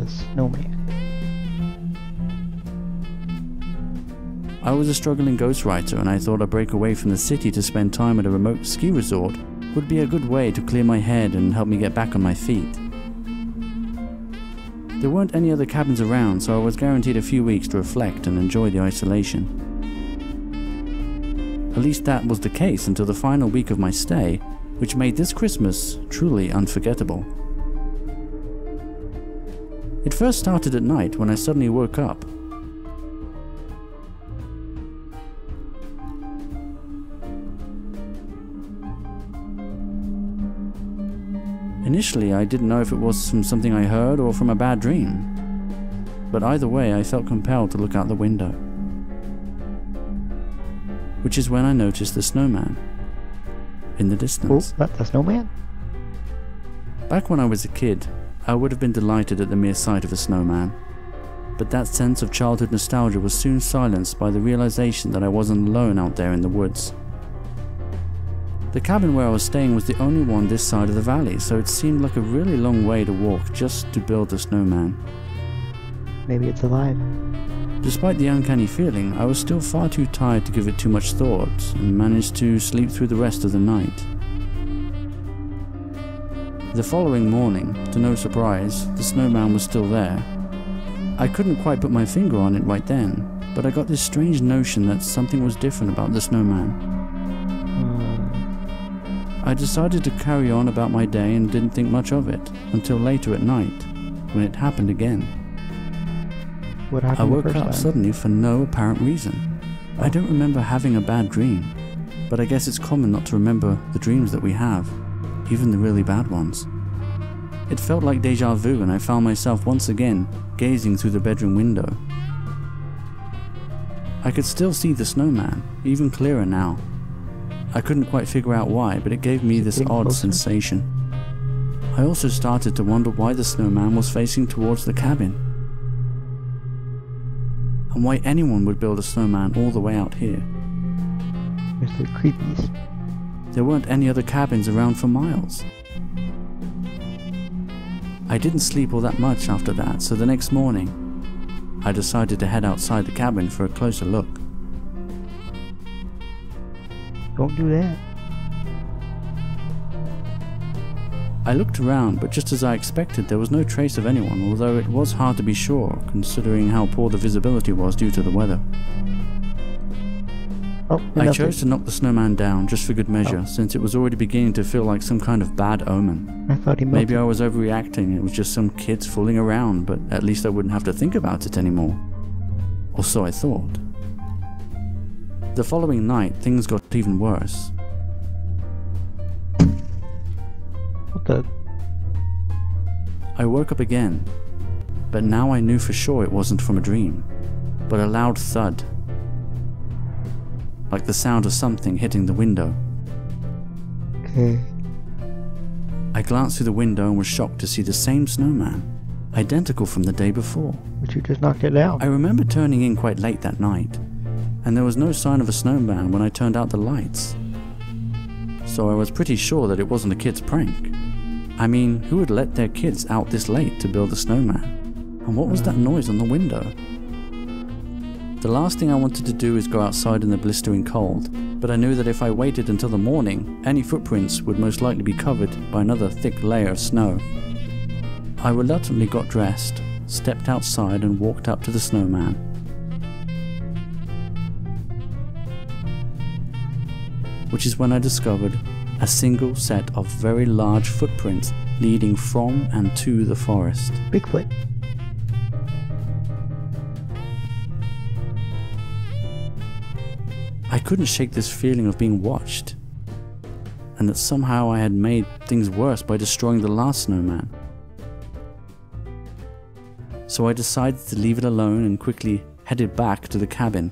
a snowman? I was a struggling ghostwriter, and I thought a break away from the city to spend time at a remote ski resort would be a good way to clear my head and help me get back on my feet. There weren't any other cabins around, so I was guaranteed a few weeks to reflect and enjoy the isolation. At least that was the case until the final week of my stay, which made this Christmas truly unforgettable. It first started at night when I suddenly woke up. Initially, I didn't know if it was from something I heard or from a bad dream, but either way I felt compelled to look out the window. Which is when I noticed the snowman in the distance. Oh, that's a snowman? Back when I was a kid, I would have been delighted at the mere sight of a snowman, but that sense of childhood nostalgia was soon silenced by the realization that I wasn't alone out there in the woods. The cabin where I was staying was the only one this side of the valley, so it seemed like a really long way to walk just to build a snowman. Maybe it's alive. Despite the uncanny feeling, I was still far too tired to give it too much thought, and managed to sleep through the rest of the night. The following morning, to no surprise, the snowman was still there. I couldn't quite put my finger on it right then, but I got this strange notion that something was different about the snowman. I decided to carry on about my day and didn't think much of it, until later at night, when it happened again. What happened? I woke up suddenly for no apparent reason. I don't remember having a bad dream, but I guess it's common not to remember the dreams that we have, even the really bad ones. It felt like deja vu, and I found myself once again gazing through the bedroom window. I could still see the snowman, even clearer now. I couldn't quite figure out why, but it gave me this odd sensation. I also started to wonder why the snowman was facing towards the cabin, and why anyone would build a snowman all the way out here. Mr. Creepies. There weren't any other cabins around for miles. I didn't sleep all that much after that, so the next morning, I decided to head outside the cabin for a closer look. Don't do that. I looked around, but just as I expected, there was no trace of anyone, although it was hard to be sure, considering how poor the visibility was due to the weather. Oh, I chose to knock the snowman down just for good measure, since it was already beginning to feel like some kind of bad omen. I thought he melted. Maybe I was overreacting, it was just some kids fooling around, but at least I wouldn't have to think about it anymore. Or so I thought. The following night, things got even worse. What the? I woke up again, but now I knew for sure it wasn't from a dream, but a loud thud, like the sound of something hitting the window. Okay. I glanced through the window and was shocked to see the same snowman, identical from the day before. But you just knocked it down. I remember turning in quite late that night, and there was no sign of a snowman when I turned out the lights. So I was pretty sure that it wasn't a kid's prank. I mean, who would let their kids out this late to build a snowman? And what was that noise on the window? The last thing I wanted to do is go outside in the blistering cold, but I knew that if I waited until the morning, any footprints would most likely be covered by another thick layer of snow. I reluctantly got dressed, stepped outside and walked up to the snowman. Which is when I discovered a single set of very large footprints leading from and to the forest. Bigfoot. I couldn't shake this feeling of being watched, and that somehow I had made things worse by destroying the last snowman. So I decided to leave it alone and quickly headed back to the cabin.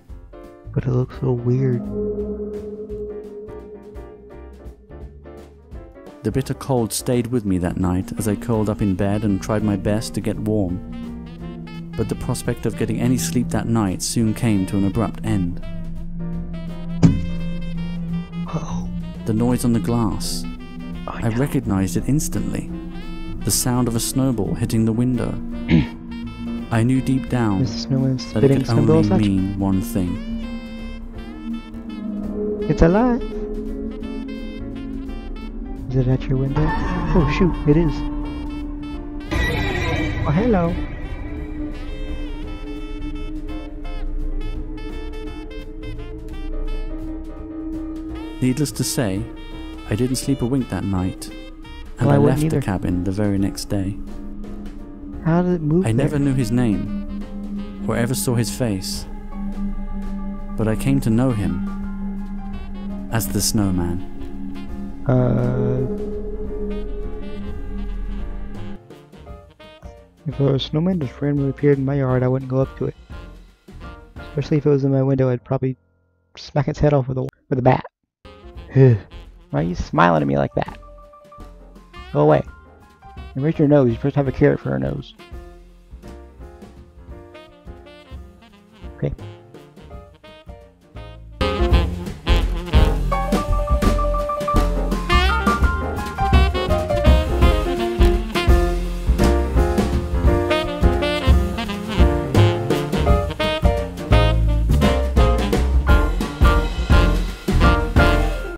But it looks so weird. The bitter cold stayed with me that night as I curled up in bed and tried my best to get warm. But the prospect of getting any sleep that night soon came to an abrupt end. Uh-oh. The noise on the glass. Oh, I recognized it instantly. The sound of a snowball hitting the window. I knew deep down Mr. Snowman that it spitting could snowballs only at you. mean one thing. It's alive. Is it at your window? Oh shoot, it is. Oh, hello. Needless to say, I didn't sleep a wink that night, and Well, I I wouldn't left the either. cabin the very next day. How did it move I there? never knew his name, or ever saw his face, but I came to know him as the Snowman. If a snowman just randomly appeared in my yard, I wouldn't go up to it. Especially if it was in my window, I'd probably smack its head off with a bat. Why are you smiling at me like that? Go away. And raise your nose. You're supposed to have a carrot for a nose. Okay.